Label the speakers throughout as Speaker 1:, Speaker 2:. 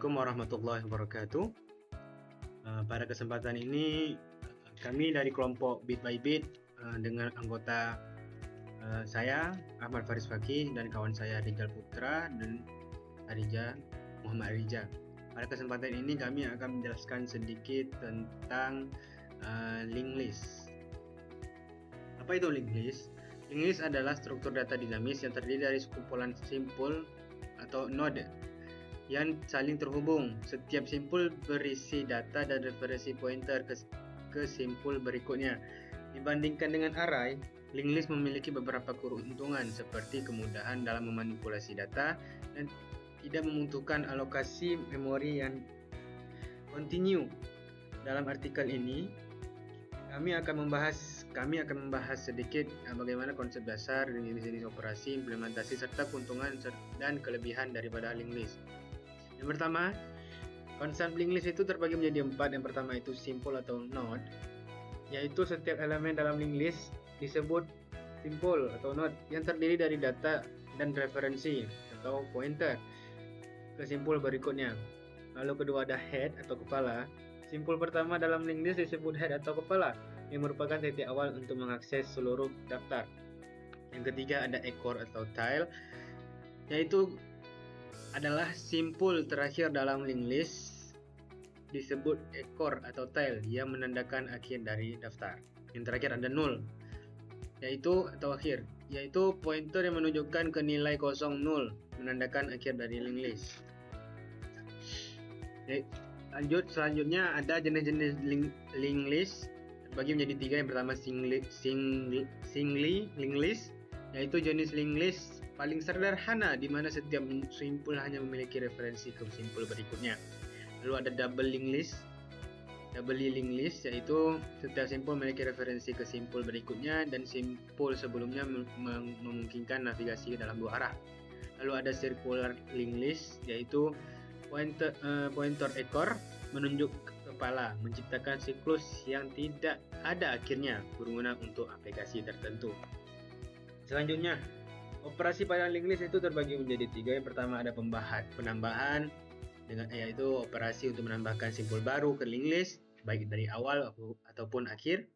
Speaker 1: Assalamualaikum warahmatullahi wabarakatuh. Pada kesempatan ini kami dari kelompok Bit by Bit dengan anggota saya Ahmad Faris Fakih dan kawan saya Rizal Putra dan Muhammad Arija. Pada kesempatan ini kami akan menjelaskan sedikit tentang linked list. Apa itu linked list? Linked list adalah struktur data dinamis yang terdiri dari sekumpulan simpul atau node yang saling terhubung. Setiap simpul berisi data dan referensi pointer ke simpul berikutnya. Dibandingkan dengan array, linked list memiliki beberapa keuntungan seperti kemudahan dalam memanipulasi data dan tidak membutuhkan alokasi memori yang kontinu. Dalam artikel ini, kami akan membahas sedikit bagaimana konsep dasar, jenis operasi, implementasi, serta keuntungan dan kelebihan daripada linked list. Yang pertama, konsep linked list itu terbagi menjadi 4. Yang pertama itu simpul atau node, yaitu setiap elemen dalam linked list disebut simpul atau node yang terdiri dari data dan referensi atau pointer ke simpul berikutnya. Lalu kedua ada head atau kepala. Simpul pertama dalam linked list disebut head atau kepala, yang merupakan titik awal untuk mengakses seluruh daftar. Yang ketiga ada ekor atau tail, yaitu adalah simpul terakhir dalam linked list disebut ekor atau tail yang menandakan akhir dari daftar. Yang terakhir ada null, yaitu pointer yang menunjukkan ke nilai kosong null, menandakan akhir dari linked list. Selanjutnya ada jenis-jenis linked list bagi menjadi 3. Yang pertama singly linked list, yaitu jenis linked list paling sederhana di mana setiap simpul hanya memiliki referensi ke simpul berikutnya. Lalu ada double linked linked list, yaitu setiap simpul memiliki referensi ke simpul berikutnya dan simpul sebelumnya memungkinkan navigasi dalam dua arah. Lalu ada circular linked list, yaitu pointer ekor menunjuk kepala, menciptakan siklus yang tidak ada akhirnya, berguna untuk aplikasi tertentu. Selanjutnya, operasi pada linked list itu terbagi menjadi 3. Yang pertama ada penambahan, yaitu operasi untuk menambahkan simpul baru ke linked list, baik dari awal ataupun akhir,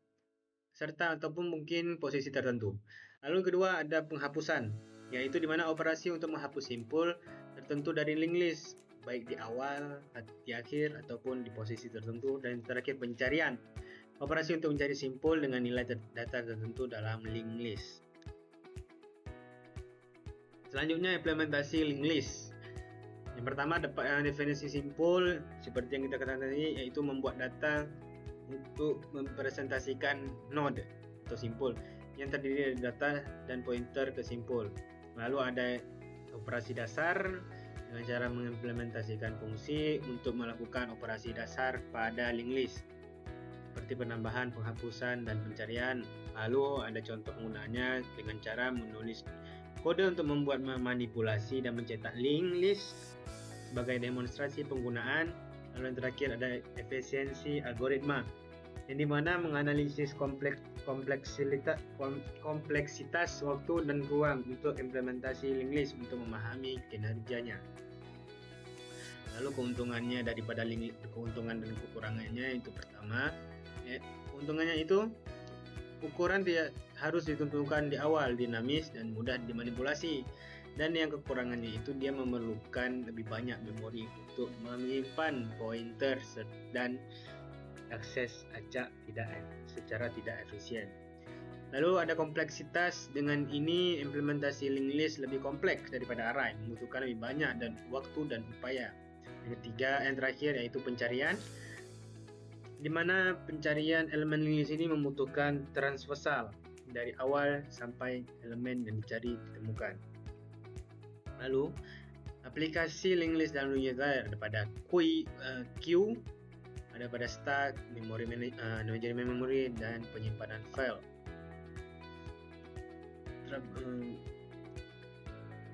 Speaker 1: serta ataupun mungkin posisi tertentu. Lalu kedua ada penghapusan, yaitu di mana operasi untuk menghapus simpul tertentu dari linked list, baik di awal, di akhir, ataupun di posisi tertentu. Dan terakhir pencarian, operasi untuk mencari simpul dengan nilai data tertentu dalam linked list. Selanjutnya implementasi linked list. Yang pertama definisi simpul seperti yang kita katakan tadi, yaitu membuat data untuk mempresentasikan node atau simpul yang terdiri dari data dan pointer ke simpul. Lalu ada operasi dasar dengan cara mengimplementasikan fungsi untuk melakukan operasi dasar pada linked list seperti penambahan, penghapusan, dan pencarian. Lalu ada contoh penggunaannya dengan cara menulis kode untuk membuat manipulasi dan mencetak linked list sebagai demonstrasi penggunaan. Lalu yang terakhir ada efisiensi algoritma, yang dimana menganalisis kompleksitas waktu dan ruang untuk implementasi linked list untuk memahami kinerjanya. Lalu keuntungannya daripada linked list, keuntungan dan kekurangannya itu pertama, keuntungannya itu ukuran tidak harus ditentukan di awal, dinamis dan mudah dimanipulasi. Dan yang kekurangannya itu dia memerlukan lebih banyak memori untuk menyimpan pointer dan akses acak secara tidak efisien. Lalu ada kompleksitas, dengan ini implementasi linked list lebih kompleks daripada array, membutuhkan lebih banyak dan waktu dan upaya. Yang terakhir yaitu pencarian, di mana pencarian elemen linked list ini membutuhkan transversal dari awal sampai elemen yang dicari ditemukan. Lalu aplikasi linked list dalam dunia nyata ada pada queue, ada pada stack, memori dan penyimpanan file.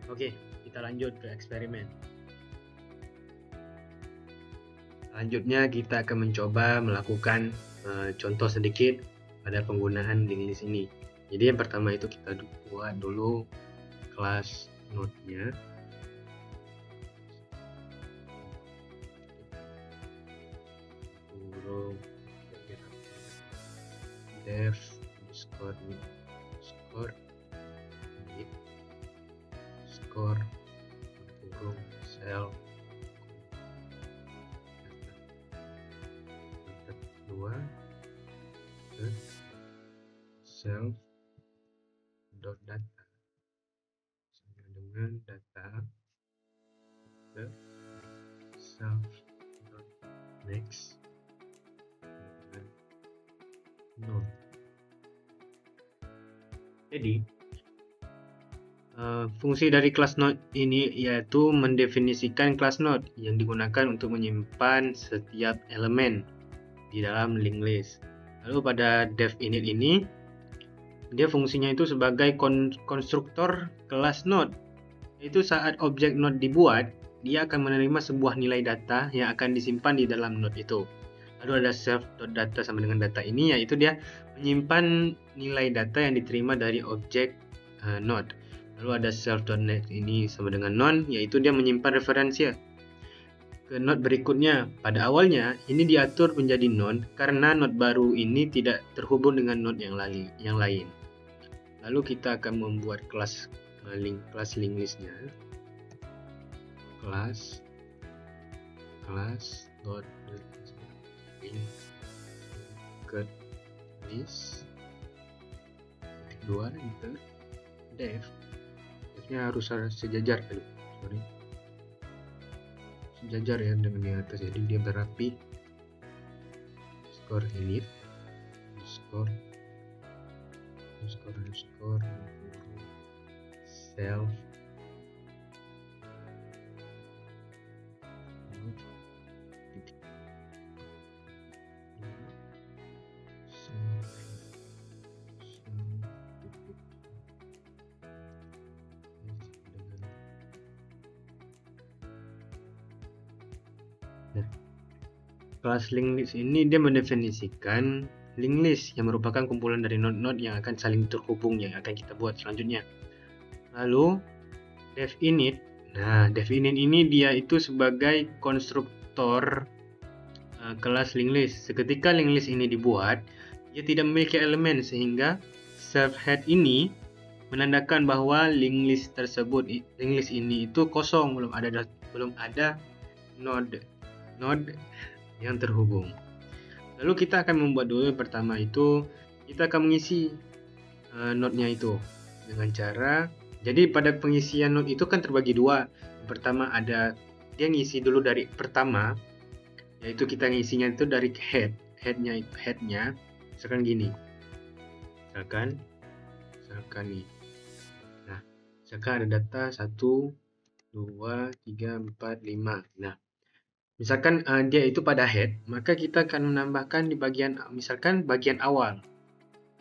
Speaker 1: Oke, kita lanjut ke eksperimen. Selanjutnya kita akan mencoba melakukan contoh sedikit pada penggunaan linked list ini. Jadi yang pertama itu kita buat dulu kelas node-nya. dev underscore with underscore with underscore kurung sel dua self dot data sama dengan data ke self dot next dengan node. Jadi fungsi dari kelas node ini yaitu mendefinisikan kelas node yang digunakan untuk menyimpan setiap elemen di dalam linked list. Lalu pada dev init ini dia fungsinya itu sebagai konstruktor kelas node. Itu saat objek node dibuat, dia akan menerima sebuah nilai data yang akan disimpan di dalam node itu. Lalu ada self.data sama dengan data ini, yaitu dia menyimpan nilai data yang diterima dari objek node. Lalu ada self.next ini sama dengan non, yaitu dia menyimpan referensi ke node berikutnya. Pada awalnya ini diatur menjadi non karena node baru ini tidak terhubung dengan node yang lain. Lalu kita akan membuat kelas linked listnya. Kelas dot linked list 2 enter devnya harus sejajar dulu, sejajar ya dengan yang atas, jadi dia berapi. Underscore init underscore self Nah, kelas linked list ini dia mendefinisikan linked list yang merupakan kumpulan dari node-node yang akan saling terhubung yang akan kita buat selanjutnya. Lalu dev init. Nah, dev init ini dia itu sebagai konstruktor kelas linked list. Seketika linked list ini dibuat, dia tidak memiliki elemen sehingga self head ini menandakan bahwa linked list ini itu kosong, belum ada node yang terhubung. Lalu kita akan membuat dulu yang pertama itu kita akan mengisi node-nya itu dengan cara, jadi pada pengisian node itu kan terbagi dua. Yang pertama ada dia ngisi dulu dari pertama, yaitu kita ngisinya itu dari headnya misalkan gini, misalkan nih. Nah, misalkan ada data 1 2 3 4 5. Nah, misalkan dia itu pada head, maka kita akan menambahkan di bagian awal.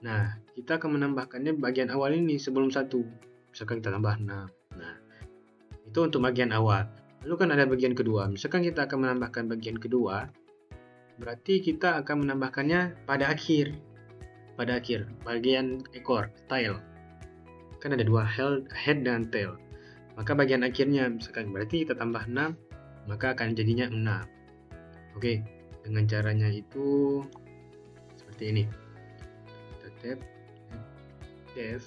Speaker 1: Nah, kita akan menambahkannya bagian awal ini sebelum 1. Misalkan kita tambah 6. Nah, itu untuk bagian awal. Lalu kan ada bagian kedua. Misalkan kita akan menambahkan bagian kedua, berarti kita akan menambahkannya pada akhir. Bagian ekor, tail. Kan ada dua, head dan tail. Maka bagian akhirnya misalkan berarti kita tambah 6, maka akan jadinya 6. Oke, dengan caranya itu seperti ini. Kita tab dev.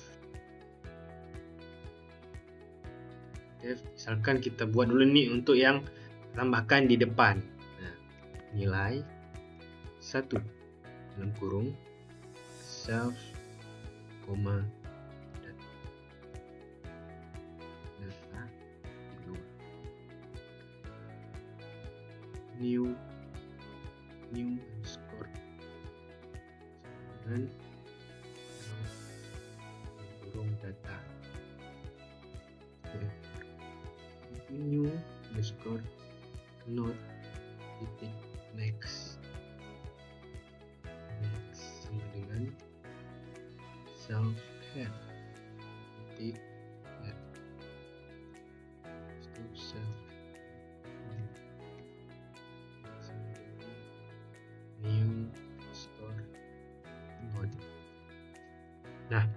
Speaker 1: Misalkan kita buat dulu nih untuk yang tambahkan di depan. Nah, nilai 1 dalam kurung self, data 2 new underscore dan kurung data new underscore node titik next sama dengan self head titik head self new store node. Nah,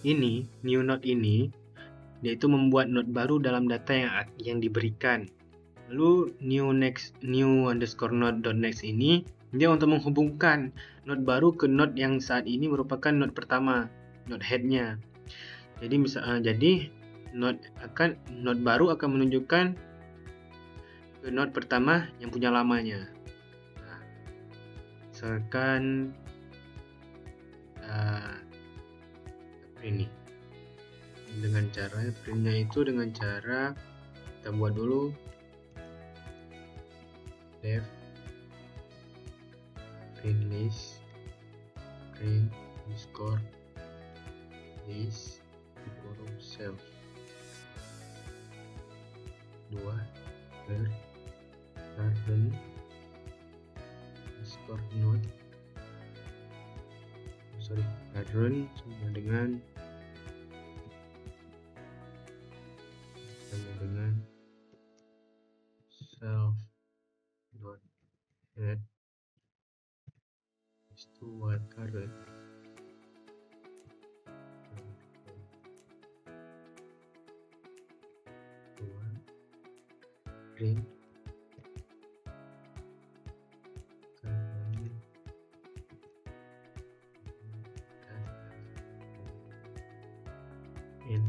Speaker 1: ini new node ini dia itu membuat node baru dalam data yang diberikan. Lalu new underscore node dot next ini Dia untuk menghubungkan node baru ke node yang saat ini merupakan node pertama, node headnya. Jadi node baru akan menunjukkan ke node pertama yang punya lamanya. Nah, misalkan ini dengan cara printnya itu dengan cara kita buat dulu def print list print underscore list self 2 per current underscore node current sama dengan self dot head is to what current print in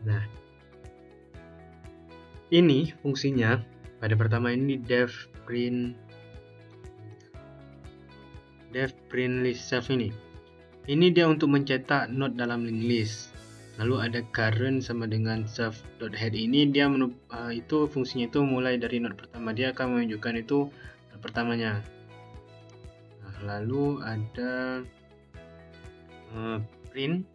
Speaker 1: Nah, ini fungsinya pada pertama ini def print list self ini. Ini dia untuk mencetak node dalam linked list. Lalu ada current sama dengan self.head ini dia itu fungsinya itu mulai dari node pertama, dia akan menunjukkan itu node pertamanya. Nah, lalu ada print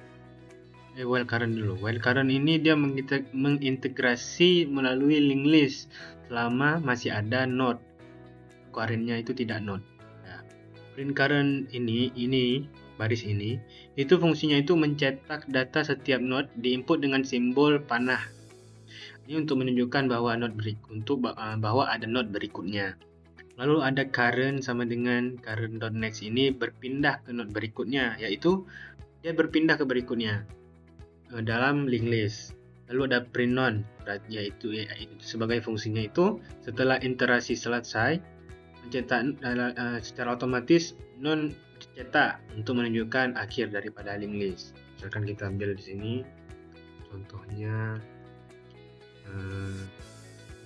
Speaker 1: while current dulu. While current ini dia mengintegrasi melalui linked list selama masih ada node currentnya itu tidak node. Nah, print current ini baris ini itu fungsinya itu mencetak data setiap node diinput dengan simbol panah. Ini untuk menunjukkan bahwa bahwa ada node berikutnya. Lalu ada current sama dengan current.next ini berpindah ke node berikutnya, yaitu dia berpindah ke berikutnya dalam linked list. Lalu ada print none, yaitu sebagai fungsinya itu setelah iterasi selesai mencetak secara otomatis non dicetak untuk menunjukkan akhir daripada linked list. Misalkan kita ambil di sini contohnya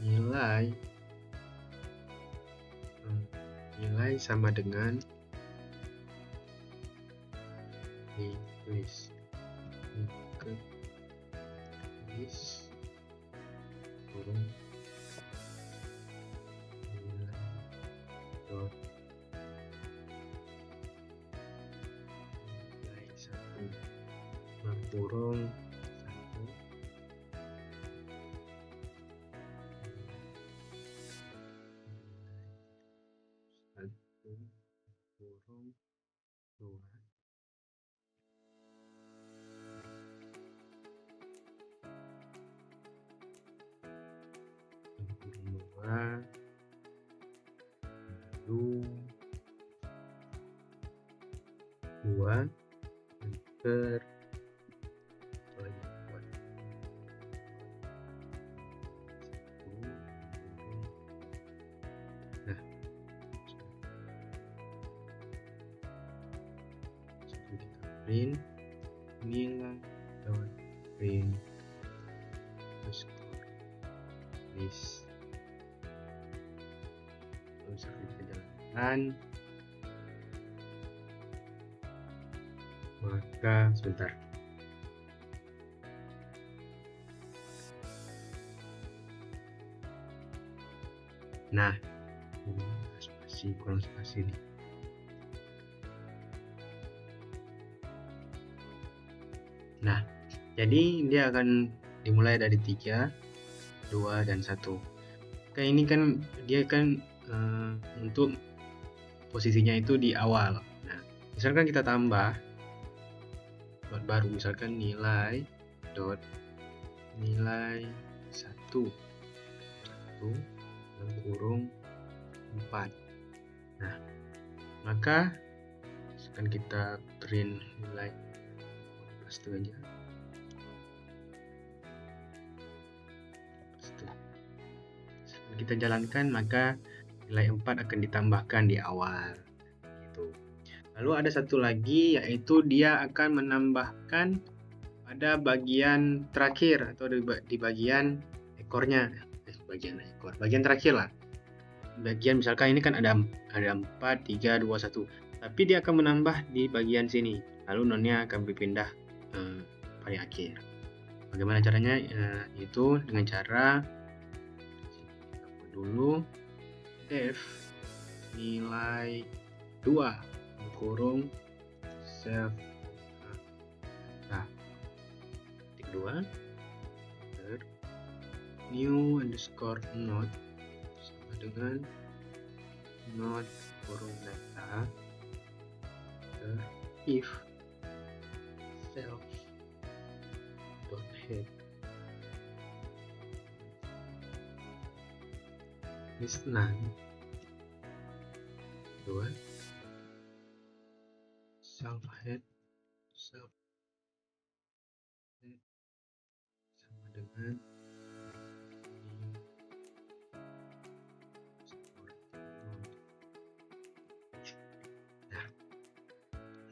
Speaker 1: nilai sama dengan linked list turun nilai dot nilai 1 kurung 1 kurung 2 lalu 2 enter nah kita print nilai dot print underscore list terus kita jalankan, maka sebentar nah spasi kurang spasi nih. Nah, jadi dia akan dimulai dari 3, 2, dan 1. Oke, ini kan dia kan untuk posisinya itu di awal. Nah, misalkan kita tambah not baru, misalkan nilai 1 dalam kurung 4. Nah, maka misalkan kita print nilai itu aja. Misalkan kita jalankan, maka nilai 4 akan ditambahkan di awal. Gitu. Lalu ada satu lagi, yaitu dia akan menambahkan pada bagian terakhir atau di bagian ekornya. Bagian terakhir lah. Bagian misalkan ini kan ada 4, 3, 2, 1. Tapi dia akan menambah di bagian sini. Lalu notnya akan berpindah paling akhir. Bagaimana caranya? Itu dengan cara dulu def nilai 2 kurung self titik 2 new underscore not sama dengan not kurung data if self dot head is none 2 self head sama dengan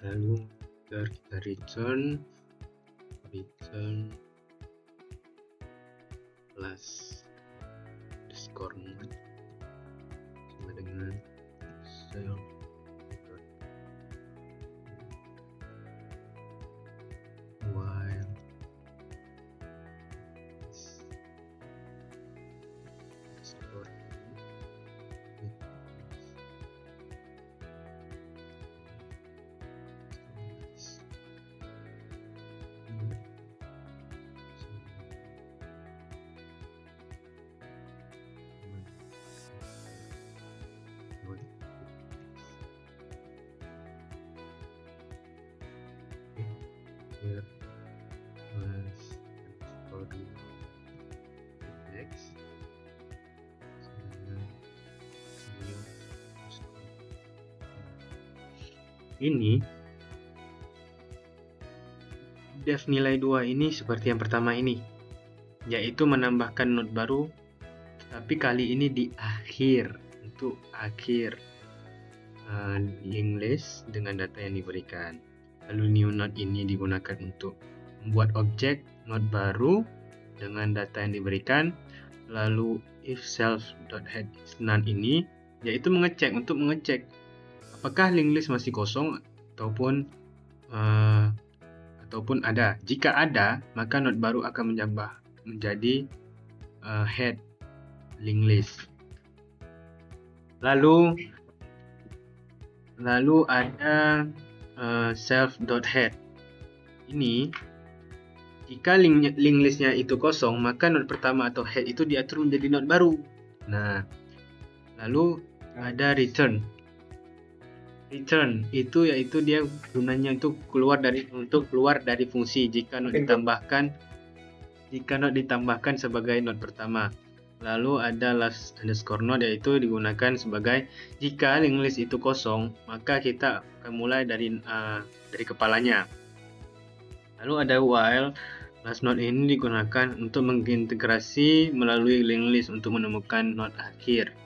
Speaker 1: lalu kita return plus underscore not sama dengan self while underscore here plus underscore next ini def nilai 2 ini seperti yang pertama ini, yaitu menambahkan not baru, tapi kali ini di akhir, untuk akhir linked list dengan data yang diberikan. Lalu new not ini digunakan untuk membuat objek not baru dengan data yang diberikan. Lalu if self.head is none ini yaitu untuk mengecek apakah linked list masih kosong ataupun ada. Jika ada, maka not baru akan menjadi head linked list. Lalu ada self.head ini, jika linked listnya itu kosong, maka node pertama atau head itu diatur menjadi node baru. Nah, lalu ada return itu yaitu dia gunanya untuk keluar dari fungsi jika node ditambahkan sebagai node pertama. Lalu ada last underscore node yaitu digunakan sebagai jika linked list itu kosong, maka kita akan mulai dari kepalanya. Lalu ada while last node ini digunakan untuk mengintegrasi melalui linked list untuk menemukan node akhir.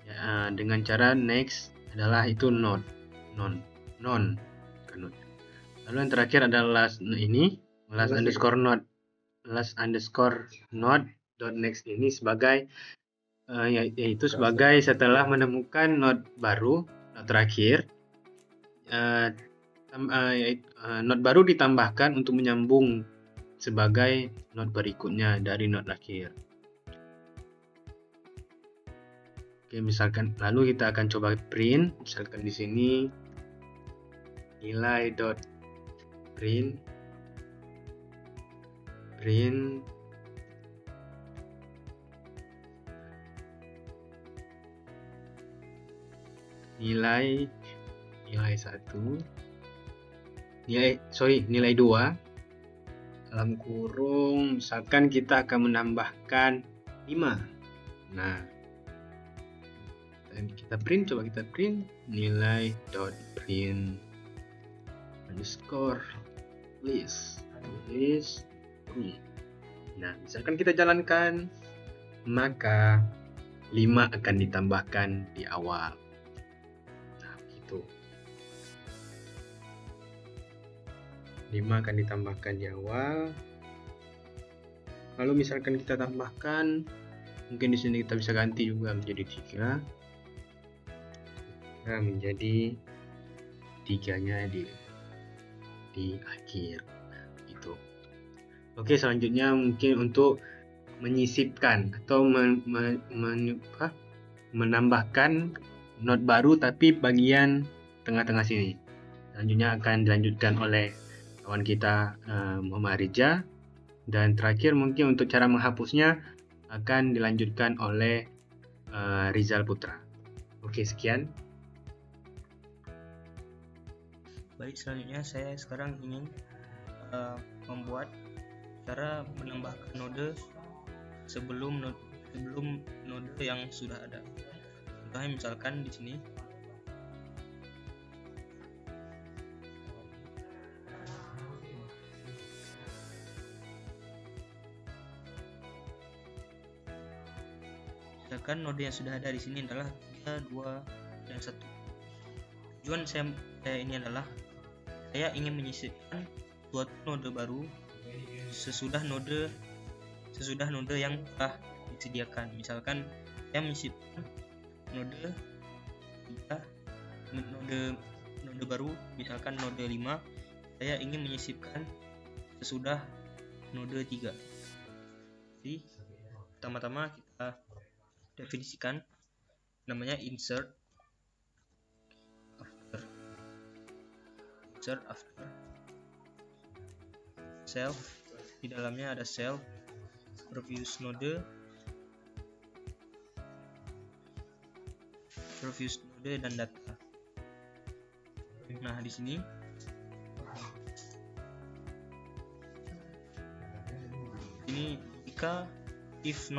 Speaker 1: Ya, dengan cara next adalah itu non. Lalu yang terakhir adalah last underscore node dot next ini sebagai yaitu sebagai setelah menemukan node baru, node terakhir, node baru ditambahkan untuk menyambung sebagai node berikutnya dari node akhir. Oke, misalkan lalu kita akan coba print, misalkan di sini nilai dot print nilai 1, nilai 2 dalam kurung, misalkan kita akan menambahkan 5. Nah, dan kita print nilai dot print underscore list. Nah, misalkan kita jalankan, maka 5 akan ditambahkan di awal. Nah, gitu. 5 akan ditambahkan di awal. Lalu misalkan kita tambahkan, mungkin di sini kita bisa ganti juga menjadi 3. Nah, menjadi 3-nya di akhir. Gitu. Oke, selanjutnya mungkin untuk menyisipkan atau menambahkan note baru tapi bagian tengah-tengah sini. Selanjutnya akan dilanjutkan oleh kawan kita Muhammad Rija, dan terakhir mungkin untuk cara menghapusnya akan dilanjutkan oleh Rizal Putra. Oke, sekian.
Speaker 2: Baik, selanjutnya saya sekarang ingin membuat cara menambahkan node sebelum node yang sudah ada. Contohnya misalkan di sini misalkan node yang sudah ada di sini adalah 3, 2, dan 1. Tujuan saya ini adalah saya ingin menyisipkan suatu node baru sesudah node yang telah disediakan. Misalkan saya menyisipkan node baru, misalkan node 5, saya ingin menyisipkan sesudah node 3. Jadi pertama-tama kita definisikan namanya insert after self. Di dalamnya ada self, previous node dan data. Nah, di sini jika if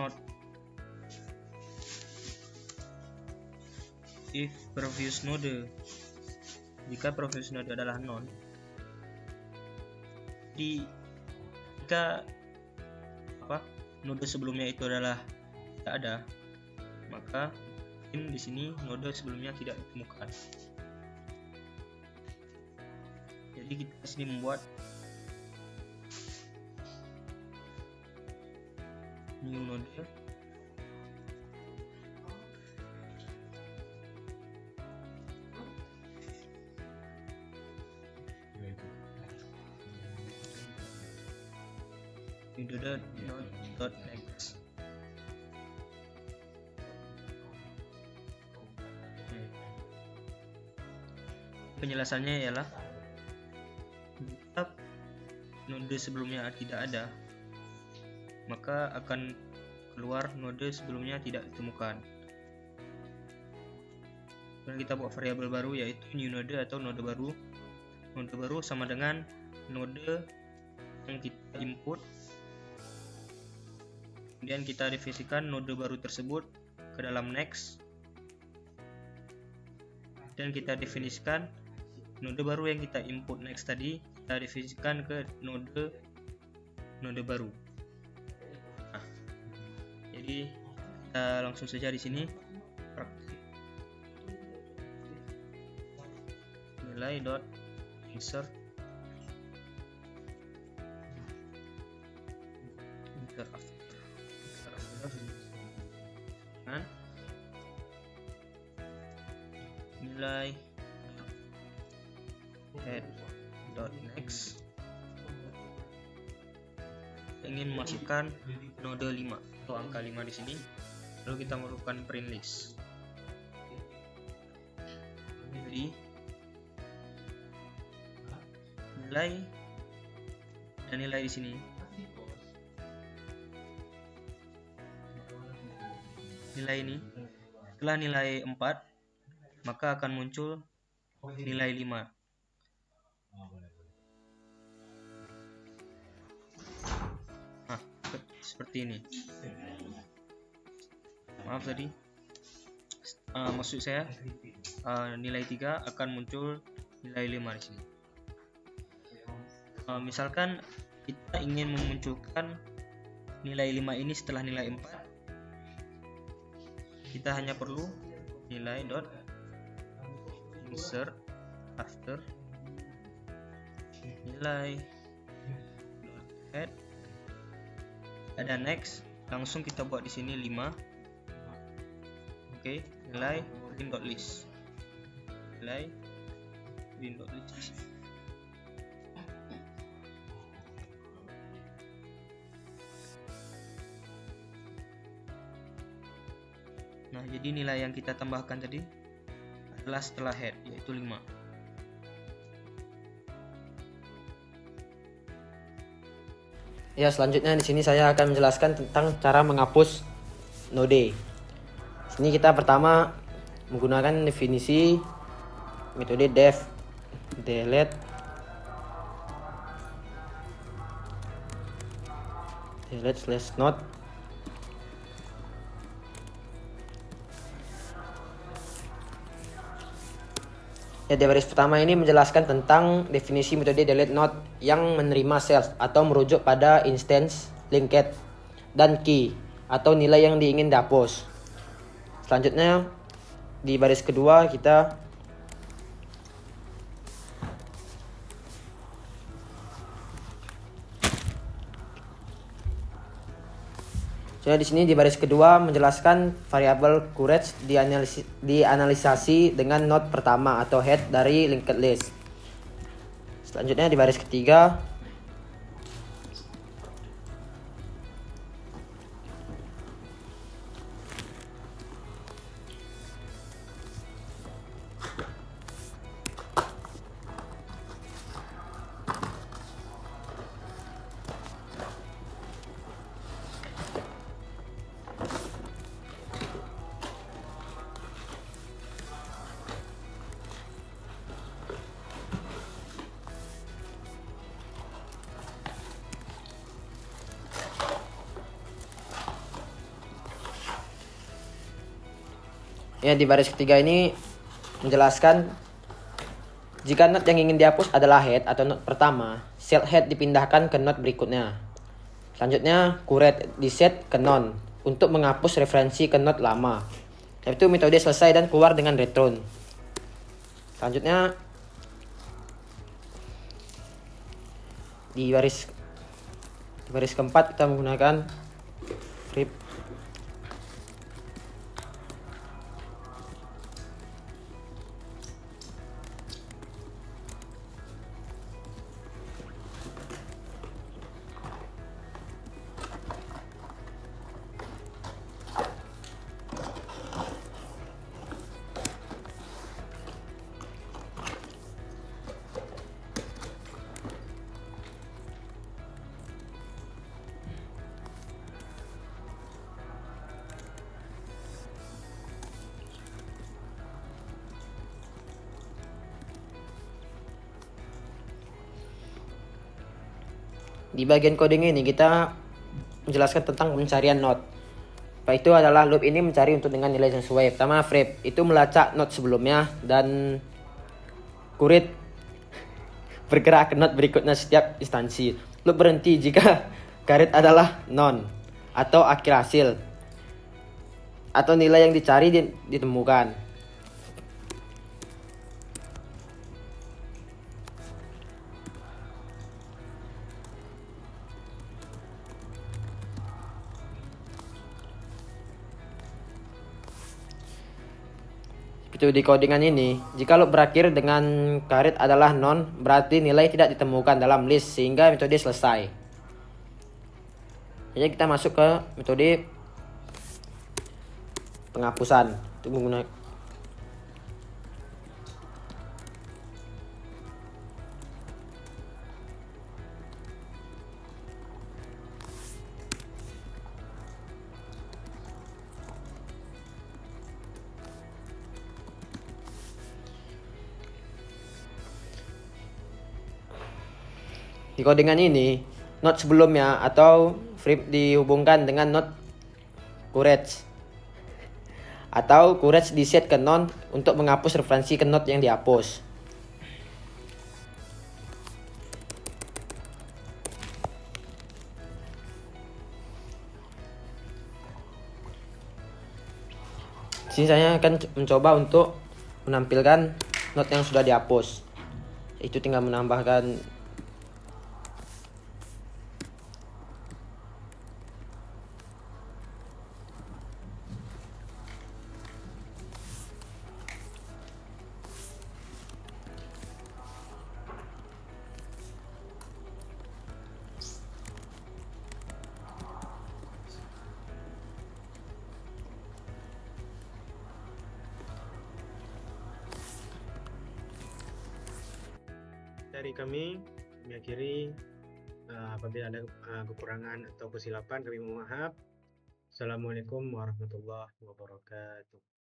Speaker 2: previous node adalah none, jika node sebelumnya itu adalah tidak ada, maka di sini node sebelumnya tidak ditemukan. Jadi kita di sini membuat new node dot next. Penjelasannya ialah jika node sebelumnya tidak ada, maka akan keluar node sebelumnya tidak ditemukan. Dan kita buat variabel baru yaitu new node atau node baru. Node baru sama dengan node yang kita input. Kemudian kita definisikan node baru tersebut ke dalam next, dan kita definisikan node baru yang kita input next tadi, kita definisikan ke node baru. Nah, jadi kita langsung saja di sini praktik nilai dot insert after nilai head dot next. Ingin memasukkan node 5 atau angka 5 di sini, lalu kita melakukan print list. Jadi nilai di sini, nilai ini setelah nilai 4 maka akan muncul nilai 5. Nah, seperti ini. Maaf tadi. Maksud saya nilai 3 akan muncul nilai 5 di sini. Misalkan kita ingin memunculkan nilai 5 ini setelah nilai 4, kita hanya perlu nilai dot insert after nilai dot head, ada next, langsung kita buat di sini 5. Oke, nilai win.list, nilai win.list. Nah, jadi nilai yang kita tambahkan tadi adalah setelah head, yaitu 5.
Speaker 3: Ya, selanjutnya di sini saya akan menjelaskan tentang cara menghapus node. Sini kita pertama menggunakan definisi metode def delete slash node. Ya, di baris pertama ini menjelaskan tentang definisi metode delete node yang menerima self atau merujuk pada instance, linked, dan key atau nilai yang diingin dihapus. Selanjutnya di baris kedua kita di sini di baris kedua menjelaskan variabel courage dianalisasi dengan node pertama atau head dari linked list. Selanjutnya di baris ketiga ya, di baris ketiga ini menjelaskan jika node yang ingin dihapus adalah head atau node pertama, set head dipindahkan ke node berikutnya. Selanjutnya, courage diset ke none untuk menghapus referensi ke node lama. Yaitu metode selesai dan keluar dengan return. Selanjutnya, di baris keempat kita menggunakan strip. Di bagian coding ini kita menjelaskan tentang pencarian node. Itu adalah loop ini mencari untuk dengan nilai sesuai. Pertama, frame itu melacak node sebelumnya dan kurit bergerak ke node berikutnya setiap instansi. Loop berhenti jika karet adalah none atau akhir hasil atau nilai yang dicari ditemukan. Itu di codingan ini, jika loop berakhir dengan karet adalah none, berarti nilai tidak ditemukan dalam list sehingga metode selesai. Jadi kita masuk ke metode penghapusan. Itu menggunakan Di codingan ini, not sebelumnya atau Frip dihubungkan dengan not courage. Atau courage diset ke non untuk menghapus referensi ke not yang dihapus. Sini saya akan mencoba untuk menampilkan not yang sudah dihapus. Itu tinggal menambahkan
Speaker 1: dari kami mengakhiri. Apabila ada kekurangan atau kesilapan kami mohon maaf. Assalamualaikum warahmatullahi wabarakatuh.